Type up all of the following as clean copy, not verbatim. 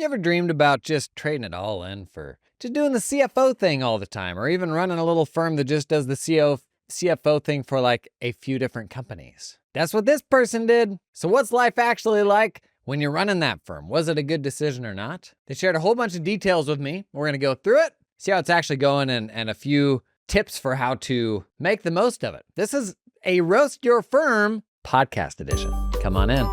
You ever dreamed about just trading it all in for just doing the CFO thing all the time, or even running a little firm that just does the CFO thing for like a few different companies? That's what this person did. So what's life actually like when you're running that firm? Was it a good decision or not? They shared a whole bunch of details with me. We're gonna go through it, see how it's actually going, and a few tips for how to make the most of it. This is a Roast Your Firm podcast edition. Come on in.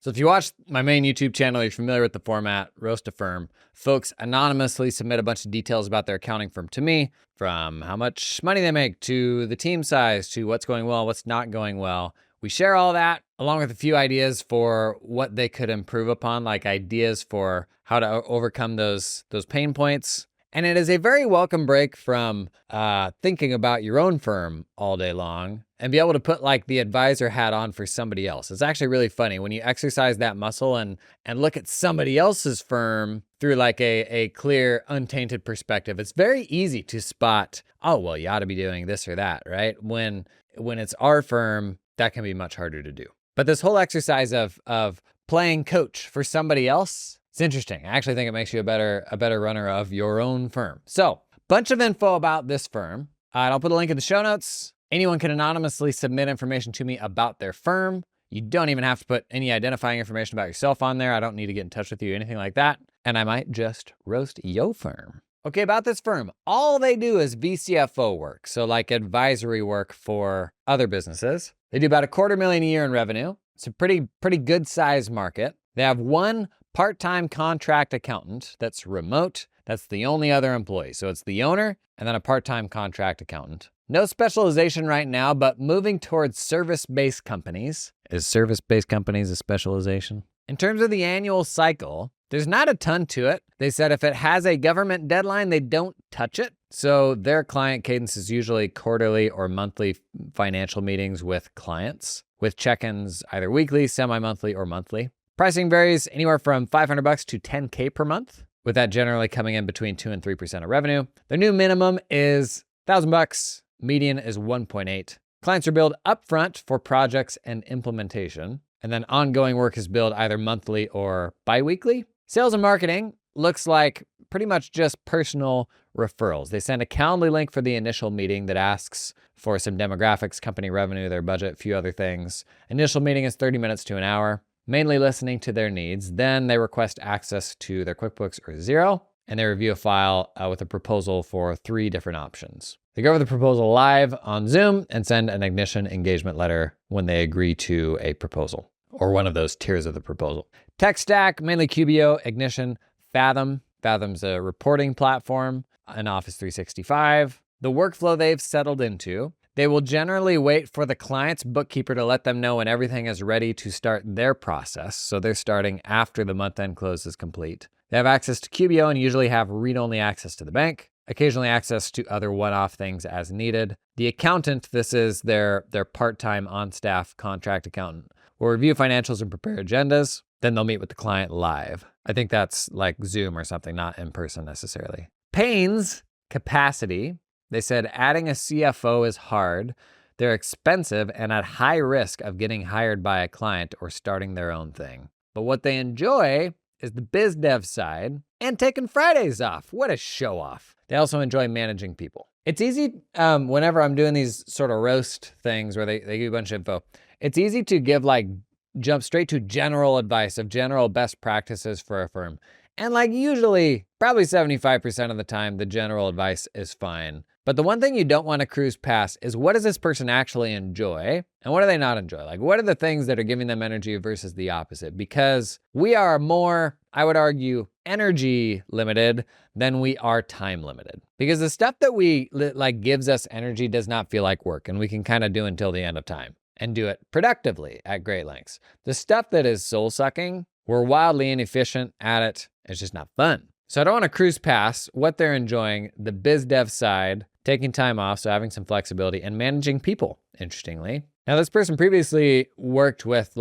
So if you watch my main YouTube channel, you're familiar with the format, Roast a Firm. Folks anonymously submit a bunch of details about their accounting firm to me, from how much money they make to the team size to what's going well, what's not going well. We share all that along with a few ideas for what they could improve upon, like ideas for how to overcome those pain points. And it is a very welcome break from thinking about your own firm all day long and be able to put like the advisor hat on for somebody else. It's actually really funny when you exercise that muscle and look at somebody else's firm through like a clear, untainted perspective. It's very easy to spot, oh, well, you ought to be doing this or that, right? When it's our firm, that can be much harder to do. But this whole exercise of playing coach for somebody else, it's interesting. I actually think it makes you a better runner of your own firm. So, bunch of info about this firm. And I'll put a link in the show notes. Anyone can anonymously submit information to me about their firm. You don't even have to put any identifying information about yourself on there. I don't need to get in touch with you, anything like that. And I might just roast your firm. Okay, about this firm. All they do is vCFO work. So like advisory work for other businesses. They do about $250,000 a year in revenue. It's a pretty good size market. They have one part-time contract accountant that's remote. That's the only other employee. So it's the owner and then a part-time contract accountant. No specialization right now, but moving towards service-based companies. Is service-based companies a specialization? In terms of the annual cycle, there's not a ton to it. They said if it has a government deadline, they don't touch it. So their client cadence is usually quarterly or monthly financial meetings with clients, with check-ins either weekly, semi-monthly, or monthly. Pricing varies anywhere from $500 to $10K per month, with that generally coming in between 2 and 3% of revenue. Their new minimum is $1,000. Median is 1.8. Clients are billed upfront for projects and implementation, and then ongoing work is billed either monthly or bi-weekly. Sales and marketing looks like pretty much just personal referrals. They send a Calendly link for the initial meeting that asks for some demographics, company revenue, their budget, a few other things. Initial meeting is 30 minutes to an hour, mainly listening to their needs. Then they request access to their QuickBooks or Xero, and they review a file with a proposal for 3 different options. They go over the proposal live on Zoom and send an ignition engagement letter when they agree to a proposal, or one of those tiers of the proposal. Tech stack, mainly QBO, Ignition, Fathom. Fathom's a reporting platform, and Office 365. The workflow they've settled into, they will generally wait for the client's bookkeeper to let them know when everything is ready to start their process. So they're starting after the month-end close is complete. They have access to QBO and usually have read-only access to the bank, occasionally access to other one-off things as needed. The accountant, this is their part-time on-staff contract accountant, will review financials and prepare agendas. Then they'll meet with the client live. I think that's like Zoom or something, not in person necessarily. Pains, capacity. They said adding a CFO is hard. They're expensive and at high risk of getting hired by a client or starting their own thing. But what they enjoy is the biz dev side and taking Fridays off. What a show off. They also enjoy managing people. It's easy whenever I'm doing these sort of roast things where they give you a bunch of info, it's easy to give jump straight to general advice of general best practices for a firm. And usually, probably 75% of the time, the general advice is fine. But the one thing you don't want to cruise past is what does this person actually enjoy and what do they not enjoy? What are the things that are giving them energy versus the opposite? Because we are more, I would argue, energy limited than we are time limited. Because the stuff that we gives us energy does not feel like work, and we can kind of do until the end of time and do it productively at great lengths. The stuff that is soul sucking, we're wildly inefficient at it. It's just not fun. So I don't want to cruise past what they're enjoying, the biz dev side, taking time off, so having some flexibility, and managing people, interestingly. Now, this person previously worked with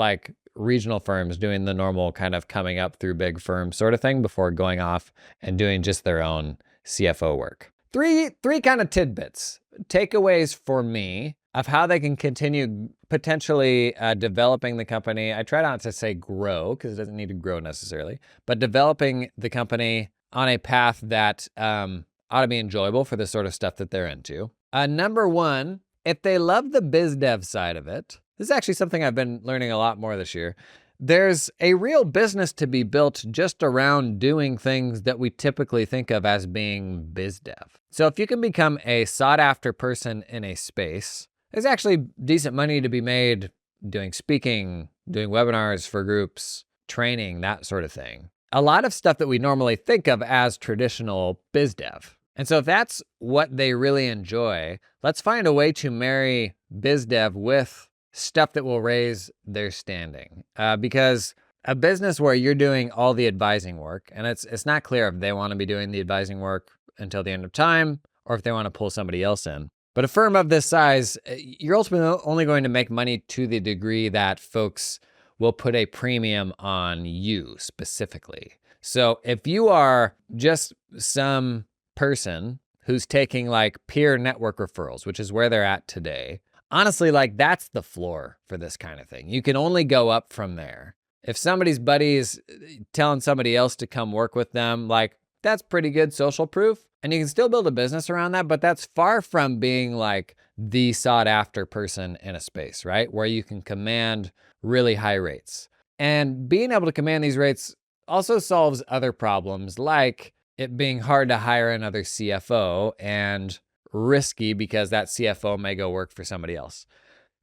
regional firms doing the normal kind of coming up through big firms sort of thing before going off and doing just their own CFO work. three kind of tidbits, takeaways for me of how they can continue potentially developing the company. I try not to say grow because it doesn't need to grow necessarily, but developing the company on a path that ought to be enjoyable for the sort of stuff that they're into. Number one, if they love the biz dev side of it, this is actually something I've been learning a lot more this year. There's a real business to be built just around doing things that we typically think of as being biz dev. So if you can become a sought after person in a space, there's actually decent money to be made doing speaking, doing webinars for groups, training, that sort of thing. A lot of stuff that we normally think of as traditional biz dev. And so if that's what they really enjoy, let's find a way to marry biz dev with stuff that will raise their standing. Because a business where you're doing all the advising work, and it's not clear if they want to be doing the advising work until the end of time or if they want to pull somebody else in. But a firm of this size, you're ultimately only going to make money to the degree that folks will put a premium on you specifically. So if you are just some person who's taking like peer network referrals, which is where they're at today, honestly, like that's the floor for this kind of thing. You can only go up from there. If somebody's buddy is telling somebody else to come work with them, like that's pretty good social proof. And you can still build a business around that, but that's far from being like the sought after person in a space, right? Where you can command really high rates. And being able to command these rates also solves other problems, like it being hard to hire another CFO and risky because that CFO may go work for somebody else.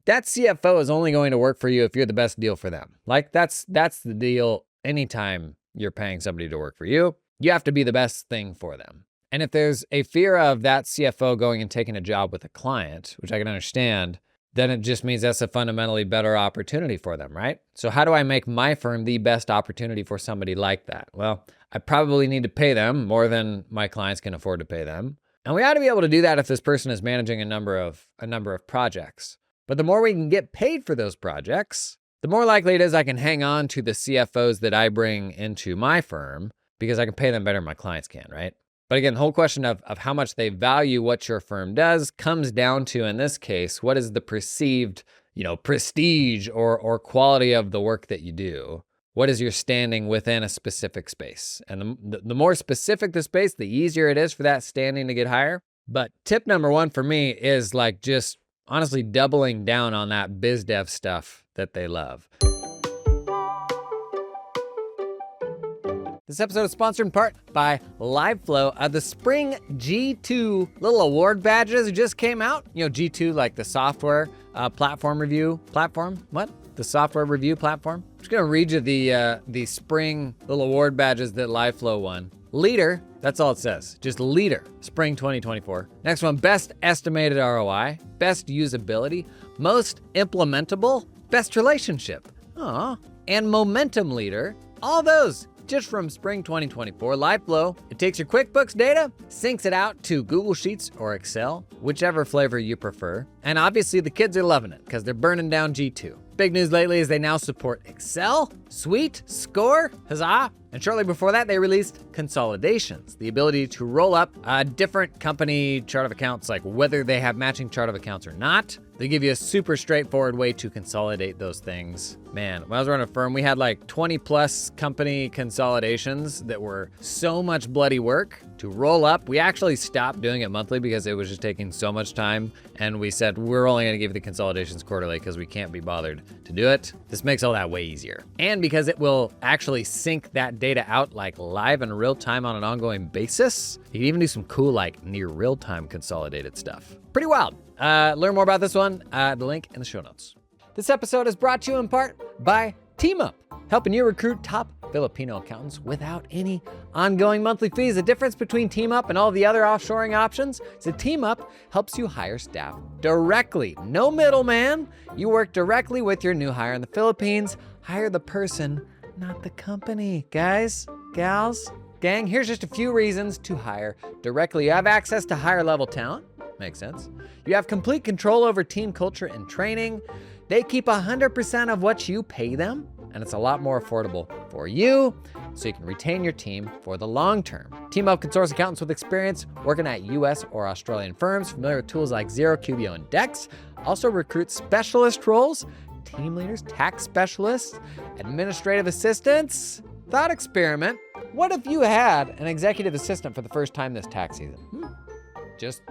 That CFO is only going to work for you if you're the best deal for them. Like that's the deal anytime you're paying somebody to work for you. You have to be the best thing for them. And if there's a fear of that CFO going and taking a job with a client, which I can understand, then it just means that's a fundamentally better opportunity for them, right? So how do I make my firm the best opportunity for somebody like that? Well, I probably need to pay them more than my clients can afford to pay them. And we ought to be able to do that if this person is managing a number of projects. But the more we can get paid for those projects, the more likely it is I can hang on to the CFOs that I bring into my firm because I can pay them better than my clients can, right? But again, the whole question of how much they value what your firm does comes down to, in this case, what is the perceived, prestige or quality of the work that you do? What is your standing within a specific space? And the more specific the space, the easier it is for that standing to get higher. But tip number one for me is like just honestly doubling down on that biz dev stuff that they love. This episode is sponsored in part by LiveFlow. The Spring G2 little award badges just came out. G2, like the software platform review platform. What? The software review platform? I'm just gonna read you the spring little award badges that LiveFlow won. Leader, that's all it says. Just leader, spring 2024. Next one, best estimated ROI, best usability, most implementable, best relationship. And momentum leader, all those just from spring 2024. LiveFlow, it takes your QuickBooks data, syncs it out to Google Sheets or Excel, whichever flavor you prefer. And obviously the kids are loving it because they're burning down G2. Big news lately is they now support Excel, Suite, Score, huzzah. And shortly before that, they released consolidations, the ability to roll up a different company chart of accounts, like whether they have matching chart of accounts or not. They give you a super straightforward way to consolidate those things. Man, when I was running a firm, we had like 20 plus company consolidations that were so much bloody work to roll up. We actually stopped doing it monthly because it was just taking so much time. And we said, we're only gonna give you the consolidations quarterly because we can't be bothered to do it. This makes all that way easier. And because it will actually sync that data out like live and real time on an ongoing basis, you can even do some cool like near real time consolidated stuff. Pretty wild. Learn more about this one, the link in the show notes. This episode is brought to you in part by TeamUp, helping you recruit top Filipino accountants without any ongoing monthly fees. The difference between TeamUp and all the other offshoring options is that TeamUp helps you hire staff directly. No middleman. You work directly with your new hire in the Philippines. Hire the person, not the company. Guys, gals, gang, here's just a few reasons to hire directly. You have access to higher level talent. Makes sense. You have complete control over team culture and training. They keep 100% of what you pay them. and it's a lot more affordable for you, so you can retain your team for the long term. TeamUp can source accountants with experience working at US or Australian firms, familiar with tools like Xero, QBO, and Dex. Also recruit specialist roles, team leaders, tax specialists, administrative assistants. Thought experiment. What if you had an executive assistant for the first time this tax season? Just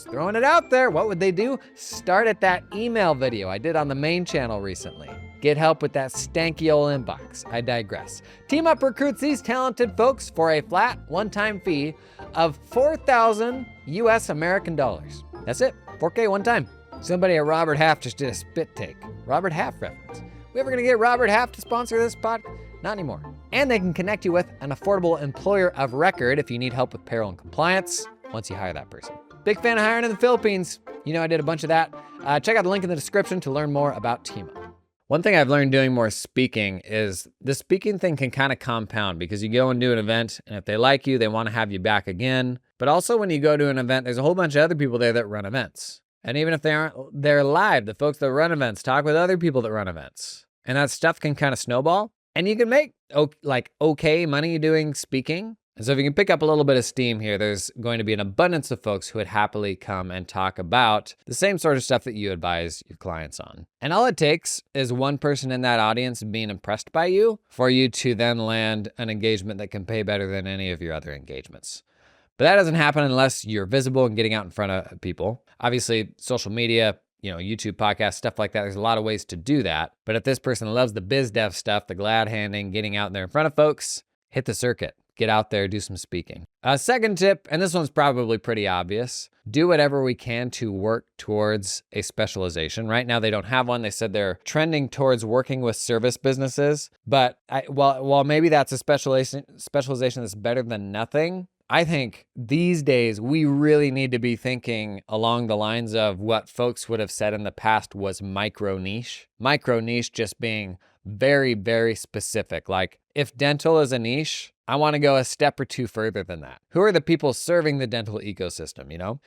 throwing it out there. What would they do? Start at that email video I did on the main channel recently. Get help with that stanky old inbox. I digress. TeamUp recruits these talented folks for a flat one-time fee of 4,000 US American dollars. That's it, 4K one time. Somebody at Robert Half just did a spit take. Robert Half reference. We ever gonna get Robert Half to sponsor this pod? Not anymore. And they can connect you with an affordable employer of record if you need help with payroll and compliance once you hire that person. Big fan of hiring in the Philippines. You know I did a bunch of that. Check out the link in the description to learn more about TeamUp. One thing I've learned doing more speaking is the speaking thing can kind of compound because you go and do an event, and if they like you, they want to have you back again. But also when you go to an event, there's a whole bunch of other people there that run events. And even if they aren't, they're live. The folks that run events talk with other people that run events. And that stuff can kind of snowball. And you can make okay money doing speaking. And so if you can pick up a little bit of steam here, there's going to be an abundance of folks who would happily come and talk about the same sort of stuff that you advise your clients on. And all it takes is one person in that audience being impressed by you for you to then land an engagement that can pay better than any of your other engagements. But that doesn't happen unless you're visible and getting out in front of people. Obviously, social media, YouTube, podcasts, stuff like that. There's a lot of ways to do that. But if this person loves the biz dev stuff, the glad handing, getting out there in front of folks, hit the circuit. Get out there, do some speaking. Second tip, and this one's probably pretty obvious, do whatever we can to work towards a specialization. Right now, they don't have one. They said they're trending towards working with service businesses. But while maybe that's a specialization that's better than nothing, I think these days we really need to be thinking along the lines of what folks would have said in the past was micro niche. Micro niche just being very, very specific. Like if dental is a niche, I want to go a step or two further than that. Who are the people serving the dental ecosystem,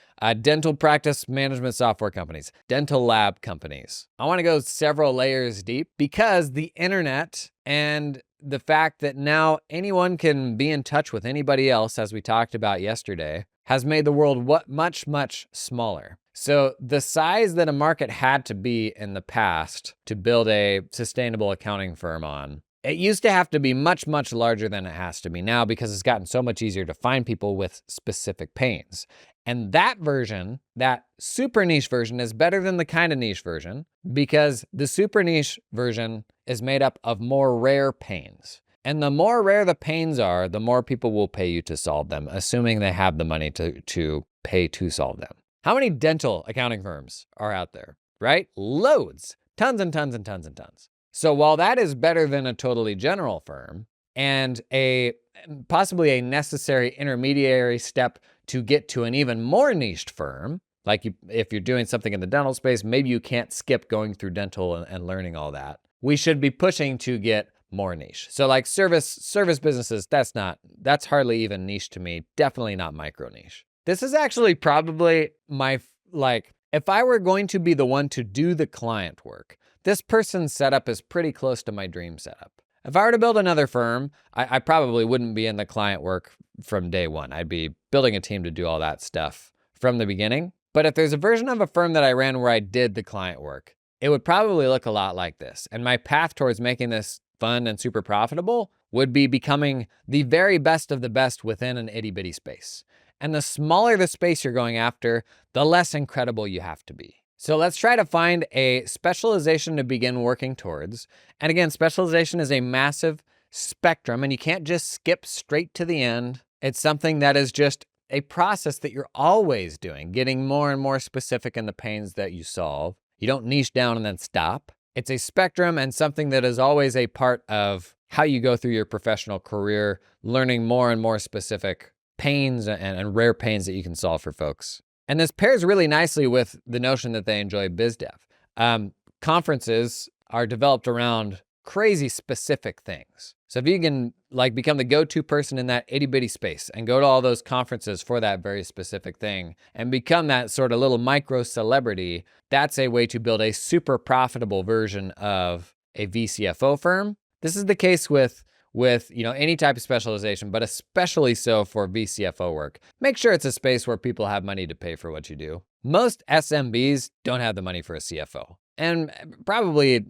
dental practice management software companies, dental lab companies. I want to go several layers deep because the internet and the fact that now anyone can be in touch with anybody else, as we talked about yesterday, has made the world much, much smaller. So the size that a market had to be in the past to build a sustainable accounting firm on, it used to have to be much, much larger than it has to be now because it's gotten so much easier to find people with specific pains. And that version, that super niche version, is better than the kind of niche version because the super niche version is made up of more rare pains. And the more rare the pains are, the more people will pay you to solve them, assuming they have the money to pay to solve them. How many dental accounting firms are out there, right? Loads, tons and tons and tons and tons. So while that is better than a totally general firm and possibly a necessary intermediary step to get to an even more niched firm, like if you're doing something in the dental space, maybe you can't skip going through dental and learning all that. We should be pushing to get more niche. So like service businesses, that's hardly even niche to me. Definitely not micro niche. This is actually probably if I were going to be the one to do the client work, this person's setup is pretty close to my dream setup. If I were to build another firm, I probably wouldn't be in the client work from day one. I'd be building a team to do all that stuff from the beginning. But if there's a version of a firm that I ran where I did the client work, it would probably look a lot like this. And my path towards making this fun and super profitable would be becoming the very best of the best within an itty bitty space. And the smaller the space you're going after, the less incredible you have to be. So let's try to find a specialization to begin working towards. And again, specialization is a massive spectrum and you can't just skip straight to the end. It's something that is just a process that you're always doing, getting more and more specific in the pains that you solve. You don't niche down and then stop. It's a spectrum and something that is always a part of how you go through your professional career, learning more and more specific pains and rare pains that you can solve for folks. And this pairs really nicely with the notion that they enjoy biz dev. Conferences are developed around crazy specific things. So if you can become the go-to person in that itty bitty space and go to all those conferences for that very specific thing and become that sort of little micro celebrity, that's a way to build a super profitable version of a vCFO firm This is the case with any type of specialization, but especially so for vCFO work. Make sure it's a space where people have money to pay for what you do. Most SMBs don't have the money for a CFO, and probably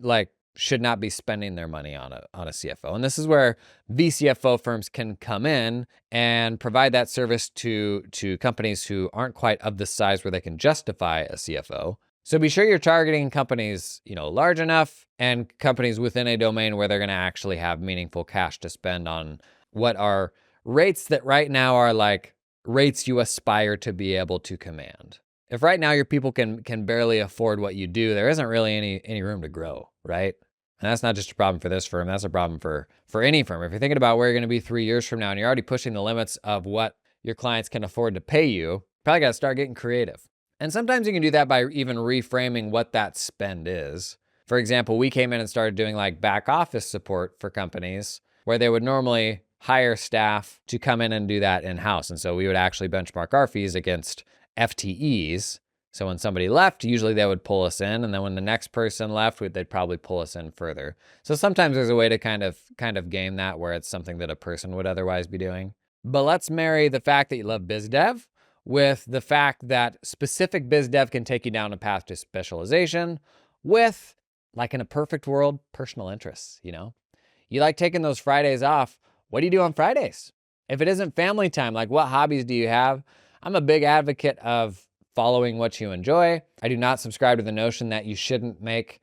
should not be spending their money on a CFO. And this is where vCFO firms can come in and provide that service to companies who aren't quite of the size where they can justify a CFO. So be sure you're targeting companies, large enough and companies within a domain where they're going to actually have meaningful cash to spend on what are rates that right now are like rates you aspire to be able to command. If right now your people can barely afford what you do, there isn't really any room to grow, right? And that's not just a problem for this firm, that's a problem for any firm. If you're thinking about where you're going to be 3 years from now and you're already pushing the limits of what your clients can afford to pay you, probably got to start getting creative. And sometimes you can do that by even reframing what that spend is. For example, we came in and started doing back office support for companies where they would normally hire staff to come in and do that in-house. And so we would actually benchmark our fees against FTEs. So when somebody left, usually they would pull us in, and then when the next person left, they'd probably pull us in further. So sometimes there's a way to kind of game that where it's something that a person would otherwise be doing. But let's marry the fact that you love biz dev with the fact that specific biz dev can take you down a path to specialization with, in a perfect world, personal interests, You like taking those Fridays off. What do you do on Fridays? If it isn't family time, what hobbies do you have? I'm a big advocate of following what you enjoy. I do not subscribe to the notion that you shouldn't make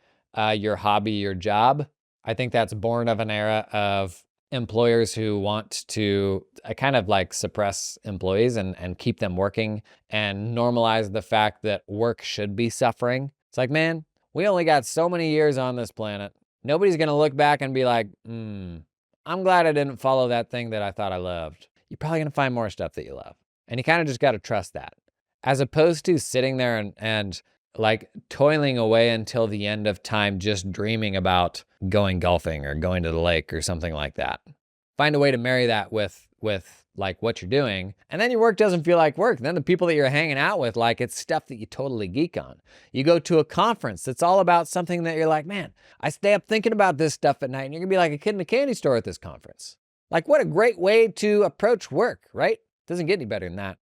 your hobby your job. I think that's born of an era of employers who want to kind of suppress employees and keep them working and normalize the fact that work should be suffering. It's man, we only got so many years on this planet. Nobody's going to look back and be like, I'm glad I didn't follow that thing that I thought I loved. You're probably going to find more stuff that you love. And you kind of just got to trust that. As opposed to sitting there and toiling away until the end of time just dreaming about going golfing or going to the lake or something like that. Find a way to marry that with what you're doing, and then your work doesn't feel like work. Then the people that you're hanging out with, it's stuff that you totally geek on. You go to a conference that's all about something that you're man, I stay up thinking about this stuff at night, and you're gonna be like a kid in a candy store at this conference. What a great way to approach work, right? Doesn't get any better than that.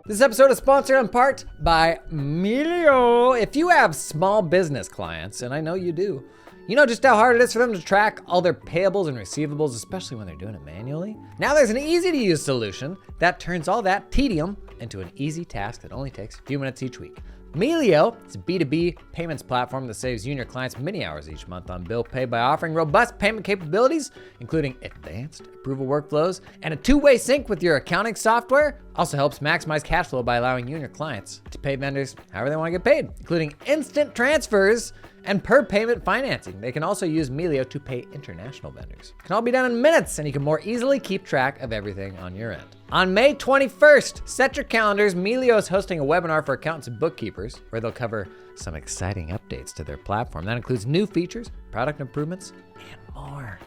This episode is sponsored in part by Melio. If you have small business clients, and I know you do, you know just how hard it is for them to track all their payables and receivables, especially when they're doing it manually? Now there's an easy-to-use solution that turns all that tedium into an easy task that only takes a few minutes each week. Melio is a B2B payments platform that saves you and your clients many hours each month on bill pay by offering robust payment capabilities, including advanced approval workflows and a two-way sync with your accounting software. Also helps maximize cash flow by allowing you and your clients to pay vendors however they want to get paid, including instant transfers and per payment financing. They can also use Melio to pay international vendors. It can all be done in minutes, and you can more easily keep track of everything on your end. On May 21st, set your calendars. Melio is hosting a webinar for accountants and bookkeepers where they'll cover some exciting updates to their platform. That includes new features, product improvements, and more.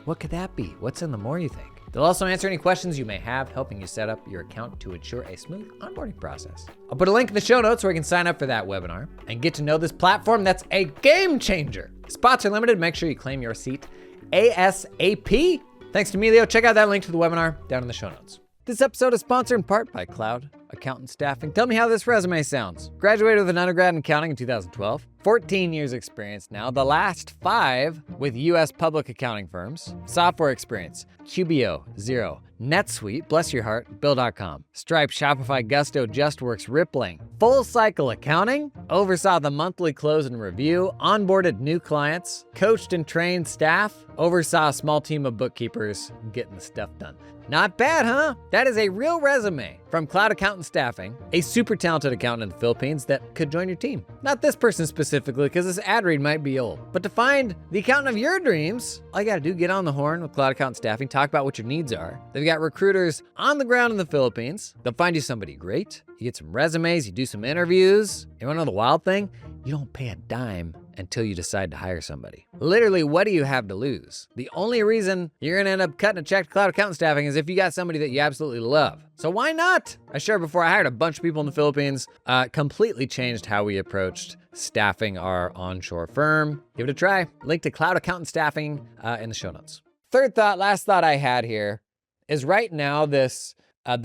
What could that be? What's in the more, you think? They'll also answer any questions you may have, helping you set up your account to ensure a smooth onboarding process. I'll put a link in the show notes where you can sign up for that webinar and get to know this platform that's a game changer. Spots are limited. Make sure you claim your seat ASAP. Thanks to Melio. Check out that link to the webinar down in the show notes. This episode is sponsored in part by Cloud Accountant Staffing. Tell me how this resume sounds. Graduated with an undergrad in accounting in 2012. 14 years experience now, the last 5 with U.S. public accounting firms. Software experience, QBO, Xero, NetSuite, bless your heart, Bill.com, Stripe, Shopify, Gusto, JustWorks, Rippling. Full cycle accounting, oversaw the monthly close and review, onboarded new clients, coached and trained staff, oversaw a small team of bookkeepers getting the stuff done. Not bad, huh? That is a real resume from Cloud Accountant Staffing, a super talented accountant in the Philippines that could join your team. Not this person specifically, because this ad read might be old. But to find the accountant of your dreams, all you gotta do, get on the horn with Cloud Accountant Staffing, talk about what your needs are. They've got recruiters on the ground in the Philippines. They'll find you somebody great. You get some resumes, you do some interviews. You wanna know the wild thing? you don't pay a dime until you decide to hire somebody. Literally, what do you have to lose? The only reason you're gonna end up cutting a check to cloud accountant staffing is if you got somebody that you absolutely love. So why not? I shared before, I hired a bunch of people in the Philippines, completely changed how we approached staffing our onshore firm. Give it a try. Link to cloud accountant staffing in the show notes. Last thought I had here is right now the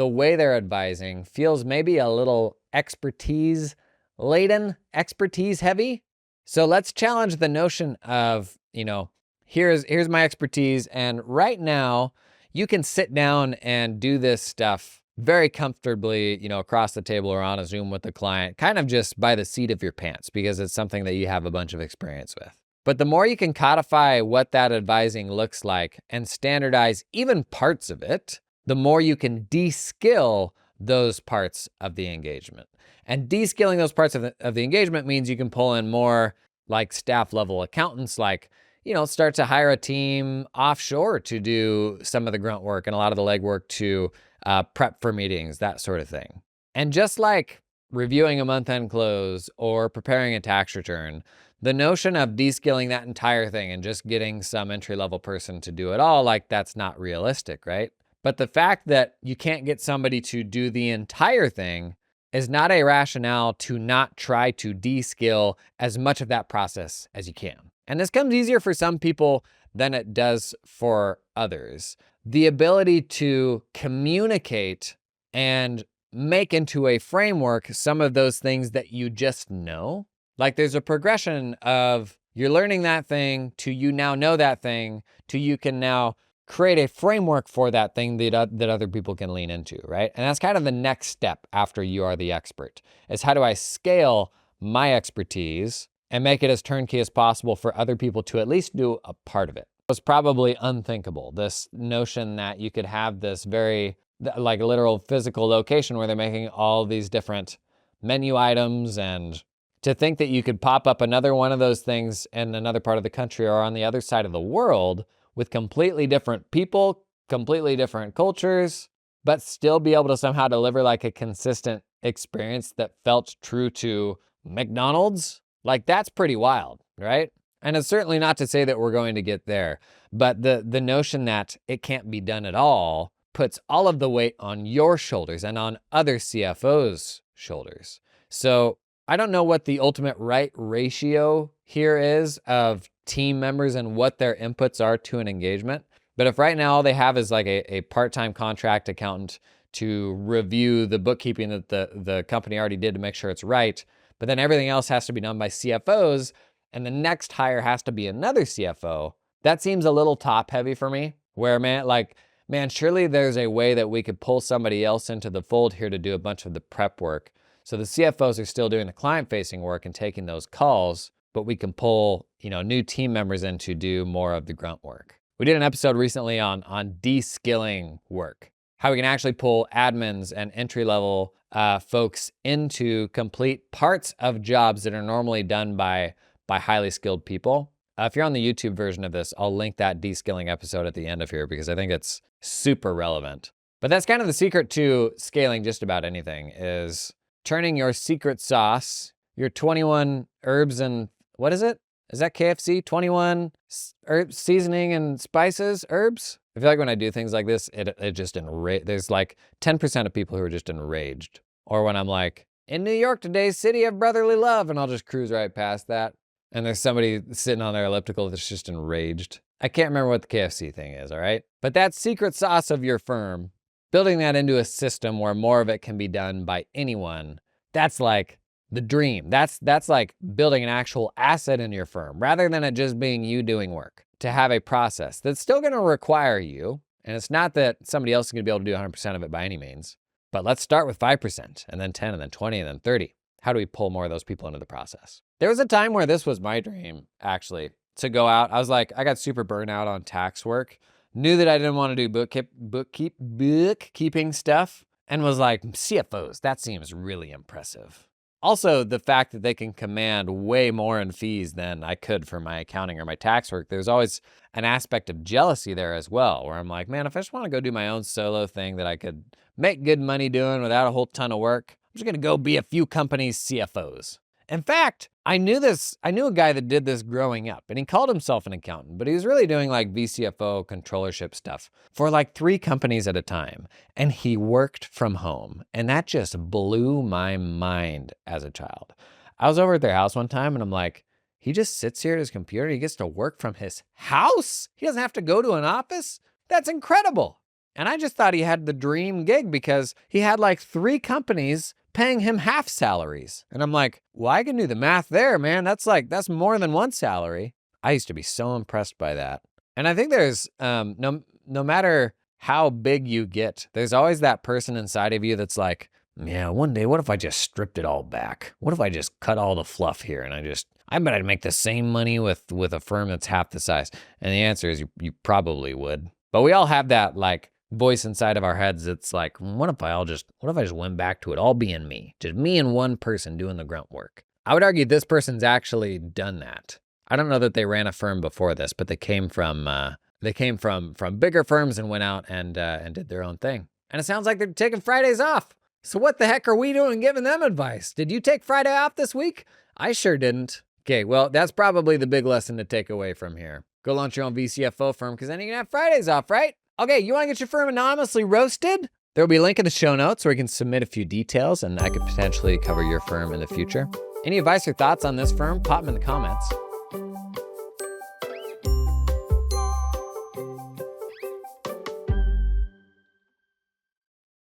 way they're advising feels maybe a little expertise heavy. So let's challenge the notion of, here's my expertise, and right now you can sit down and do this stuff very comfortably, across the table or on a Zoom with the client, kind of just by the seat of your pants, because it's something that you have a bunch of experience with. But the more you can codify what that advising looks like and standardize even parts of it, the more you can de-skill those parts of the engagement. And de-skilling those parts of the engagement means you can pull in more like staff level accountants, like, start to hire a team offshore to do some of the grunt work and a lot of the legwork to prep for meetings, that sort of thing. And just like reviewing a month-end close or preparing a tax return, the notion of de-skilling that entire thing and just getting some entry-level person to do it all, like, that's not realistic, right? But the fact that you can't get somebody to do the entire thing is not a rationale to not try to de-skill as much of that process as you can. And this comes easier for some people than it does for others. The ability to communicate and make into a framework some of those things that you just know. Like, there's a progression of you're learning that thing to you now know that thing to you can now create a framework for that thing that other people can lean into, right? And that's kind of the next step after you are the expert, is how do I scale my expertise and make it as turnkey as possible for other people to at least do a part of it. It was probably unthinkable, this notion that you could have this very, like, literal physical location where they're making all these different menu items, and to think that you could pop up another one of those things in another part of the country or on the other side of the world with completely different people, completely different cultures, but still be able to somehow deliver like a consistent experience that felt true to McDonald's, like, that's pretty wild, right? And it's certainly not to say that we're going to get there, but the notion that it can't be done at all puts all of the weight on your shoulders and on other CFOs' shoulders. So I don't know what the ultimate right ratio here is of team members and what their inputs are to an engagement. But if right now all they have is like a part-time contract accountant to review the bookkeeping that the company already did to make sure it's right, but then everything else has to be done by CFOs, and the next hire has to be another CFO, that seems a little top-heavy for me, where, man, surely there's a way that we could pull somebody else into the fold here to do a bunch of the prep work. So the CFOs are still doing the client-facing work and taking those calls, but we can pull, new team members in to do more of the grunt work. We did an episode recently on de-skilling work, how we can actually pull admins and entry-level folks into complete parts of jobs that are normally done by highly skilled people. If you're on the YouTube version of this, I'll link that de-skilling episode at the end of here because I think it's super relevant. But that's kind of the secret to scaling just about anything, is turning your secret sauce, your 21 herbs and, what is it? Is that KFC? 21 herbs, seasoning and spices, herbs? I feel like when I do things like this, it just there's like 10% of people who are just enraged. Or when I'm like, in New York today, city of brotherly love, and I'll just cruise right past that. And there's somebody sitting on their elliptical that's just enraged. I can't remember what the KFC thing is, all right? But that secret sauce of your firm, building that into a system where more of it can be done by anyone, that's like the dream. That's like building an actual asset in your firm, rather than it just being you doing work. To have a process that's still gonna require you, and it's not that somebody else is gonna be able to do 100% of it by any means, but let's start with 5%, and then 10, and then 20, and then 30. How do we pull more of those people into the process? There was a time where this was my dream, actually, to go out. I was like, I got super burnt out on tax work, knew that I didn't want to do bookkeeping stuff, and was like, CFOs, that seems really impressive. Also, the fact that they can command way more in fees than I could for my accounting or my tax work, there's always an aspect of jealousy there as well, where I'm like, man, if I just want to go do my own solo thing that I could make good money doing without a whole ton of work, I'm just going to go be a few companies' CFOs. In fact, I knew a guy that did this growing up, and he called himself an accountant, but he was really doing like vCFO controllership stuff for like 3 companies at a time. And he worked from home. And that just blew my mind as a child. I was over at their house one time and I'm like, he just sits here at his computer. He gets to work from his house. He doesn't have to go to an office. That's incredible. And I just thought he had the dream gig because he had like 3 companies paying him half salaries. And I'm like, well, I can do the math there, man. That's more than 1 salary. I used to be so impressed by that. And I think there's, no matter how big you get, there's always that person inside of you that's like, yeah, one day, what if I just stripped it all back? What if I just cut all the fluff here and I bet I'd make the same money with a firm that's half the size. And the answer is you probably would. But we all have that like voice inside of our heads that's like, what if I just went back to it all being me? Just me and one person doing the grunt work. I would argue this person's actually done that. I don't know that they ran a firm before this, but they came from bigger firms and went out and did their own thing. And it sounds like they're taking Fridays off. So what the heck are we doing giving them advice? Did you take Friday off this week? I sure didn't. Okay, well, that's probably the big lesson to take away from here. Go launch your own vCFO firm because then you can have Fridays off, right? Okay, you want to get your firm anonymously roasted? There will be a link in the show notes where you can submit a few details and I could potentially cover your firm in the future. Any advice or thoughts on this firm? Pop them in the comments.